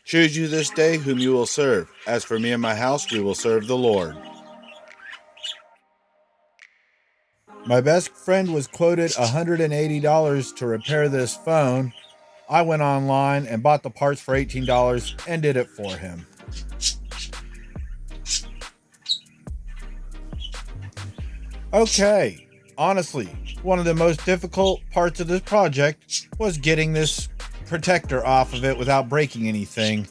Choose you this day whom you will serve. As for me and my house, we will serve the Lord. My best friend was quoted $180 to repair this phone. I went online and bought the parts for $18 and did it for him. Okay, honestly, one of the most difficult parts of this project was getting this protector off of it without breaking anything.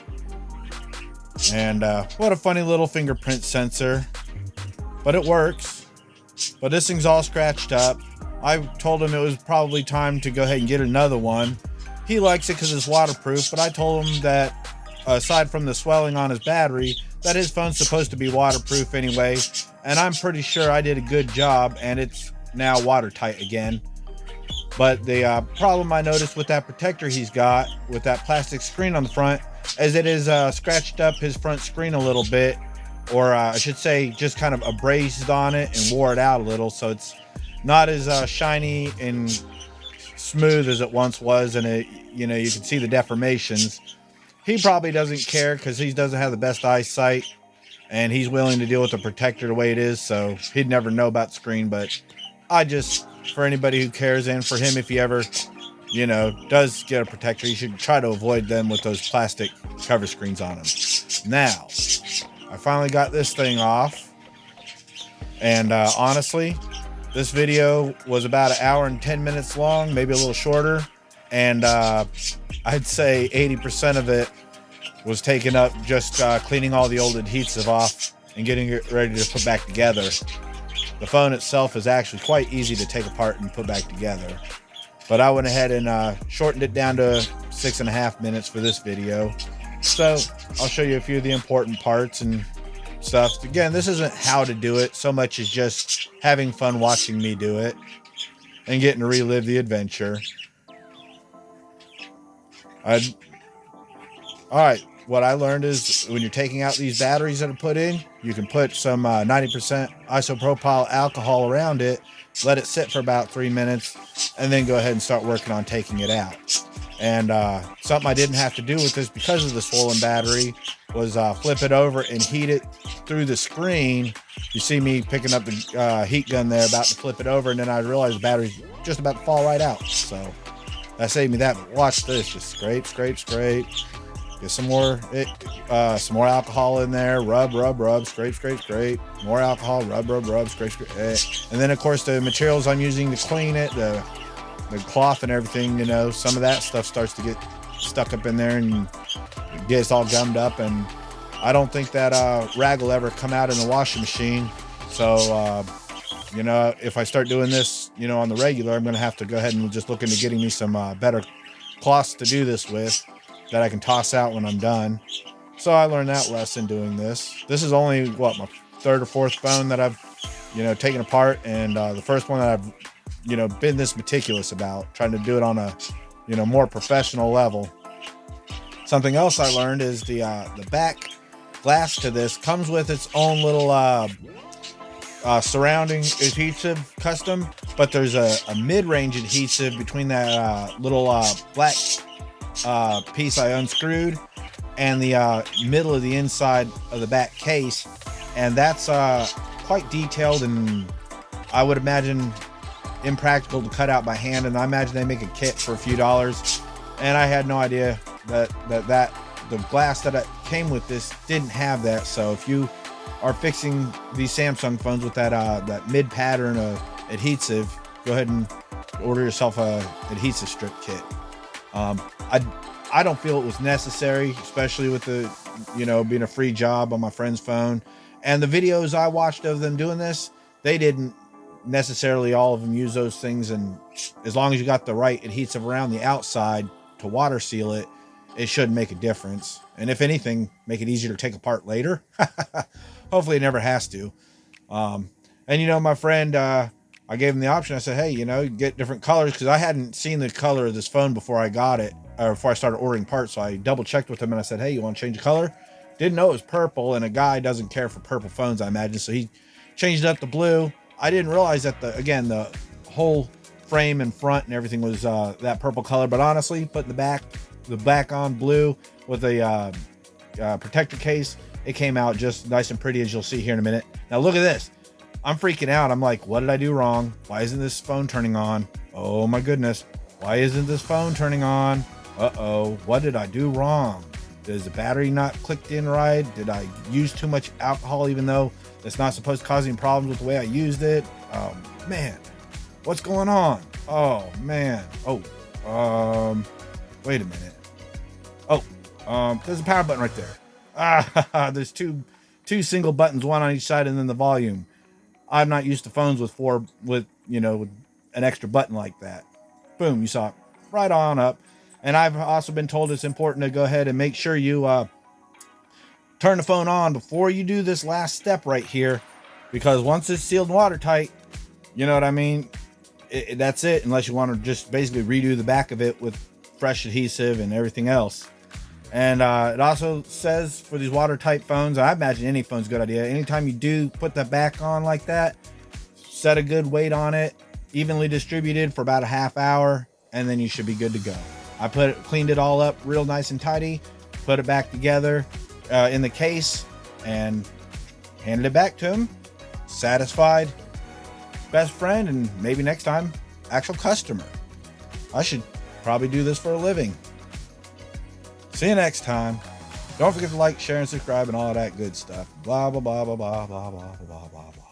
And what a funny little fingerprint sensor. But it works. But this thing's all scratched up. I told him it was probably time to go ahead and get another one. He likes it because it's waterproof, but I told him that aside from the swelling on his battery, that his phone's supposed to be waterproof anyway. And I'm pretty sure I did a good job, and it's now watertight again. But the problem I noticed with that protector he's got, with that plastic screen on the front, is it has scratched up his front screen a little bit, or I should say just kind of abrased on it and wore it out a little, so it's not as shiny and smooth as it once was, and it, you know, you can see the deformations. He probably doesn't care because he doesn't have the best eyesight, and he's willing to deal with the protector the way it is, so he'd never know about the screen. But I just, for anybody who cares, and for him, if he ever, you know, does get a protector, you should try to avoid them with those plastic cover screens on them. Now, I finally got this thing off, and honestly, this video was about an hour and 10 minutes long, maybe a little shorter, and I'd say 80% of it was taken up just cleaning all the old adhesive off and getting it ready to put back together. The phone itself is actually quite easy to take apart and put back together, but I went ahead and shortened it down to 6.5 minutes for this video. So I'll show you a few of the important parts and stuff. Again, this isn't how to do it so much as just having fun watching me do it and getting to relive the adventure. All right, what I learned is when you're taking out these batteries that are put in, you can put some 90% isopropyl alcohol around it, let it sit for about 3 minutes, and then go ahead and start working on taking it out. And something I didn't have to do with this because of the swollen battery was flip it over and heat it through the screen. You see me picking up the heat gun there, about to flip it over, and then I realized the battery's just about to fall right out. So that saved me that. But watch this, just scrape, scrape, scrape. Get some more alcohol in there. Rub, rub, rub. Scrape, scrape, scrape. More alcohol. Rub, rub, rub. Scrape, scrape. And then, of course, the materials I'm using to clean it, the cloth and everything, you know, some of that stuff starts to get stuck up in there and gets all gummed up. And I don't think that rag will ever come out in the washing machine. So, you know, if I start doing this, you know, on the regular, I'm going to have to go ahead and just look into getting me some better cloths to do this with that I can toss out when I'm done. So I learned that lesson doing this. This is only, what, my third or fourth phone that I've, you know, taken apart, and the first one that I've, you know, been this meticulous about, trying to do it on a, you know, more professional level. Something else I learned is the back glass to this comes with its own little surrounding adhesive custom, but there's a mid-range adhesive between that little black piece I unscrewed and the middle of the inside of the back case, and that's quite detailed, and I would imagine impractical to cut out by hand, and I imagine they make a kit for a few dollars, and I had no idea that the glass that came with this didn't have that. So if you are fixing these Samsung phones with that mid pattern adhesive, go ahead and order yourself a adhesive strip kit. I don't feel it was necessary, especially with the, you know, being a free job on my friend's phone, and the videos I watched of them doing this, they didn't necessarily all of them use those things, and as long as you got the right adhesive around the outside to water seal it, it shouldn't make a difference, and if anything, make it easier to take apart later. Hopefully it never has to. And you know, my friend, I gave him the option. I said, hey, you know, get different colors, because I hadn't seen the color of this phone before I got it, or before I started ordering parts. So I double checked with him and I said, hey, you want to change the color? Didn't know it was purple, and a guy doesn't care for purple phones, I imagine, so he changed it up to blue. I didn't realize that the whole frame and front and everything was that purple color, but honestly, putting the back on blue with a protector case. It came out just nice and pretty, as you'll see here in a minute. Now look at this. I'm freaking out. I'm like, what did I do wrong? Why isn't this phone turning on? Oh my goodness. Why isn't this phone turning on? Uh-oh. What did I do wrong? Does the battery not clicked in right? Did I use too much alcohol even though it's not supposed to cause any problems with the way I used it? Oh man. What's going on? Oh man. Oh. Wait a minute. Oh, there's a power button right there. There's two single buttons, one on each side, and then the volume. I'm not used to phones with an extra button like that. Boom, you saw it right on up. And I've also been told it's important to go ahead and make sure you turn the phone on before you do this last step right here, because once it's sealed and watertight, you know what I mean? That's it, unless you want to just basically redo the back of it with fresh adhesive and everything else. And it also says for these watertight phones, I imagine any phone's a good idea. Anytime you do put the back on like that, set a good weight on it, evenly distributed for about a half hour, and then you should be good to go. I cleaned it all up real nice and tidy, put it back together in the case, and handed it back to him. Satisfied, best friend, and maybe next time, actual customer. I should probably do this for a living. See you next time. Don't forget to like, share, and subscribe, and all of that good stuff. Blah, blah, blah, blah, blah, blah, blah, blah, blah, blah.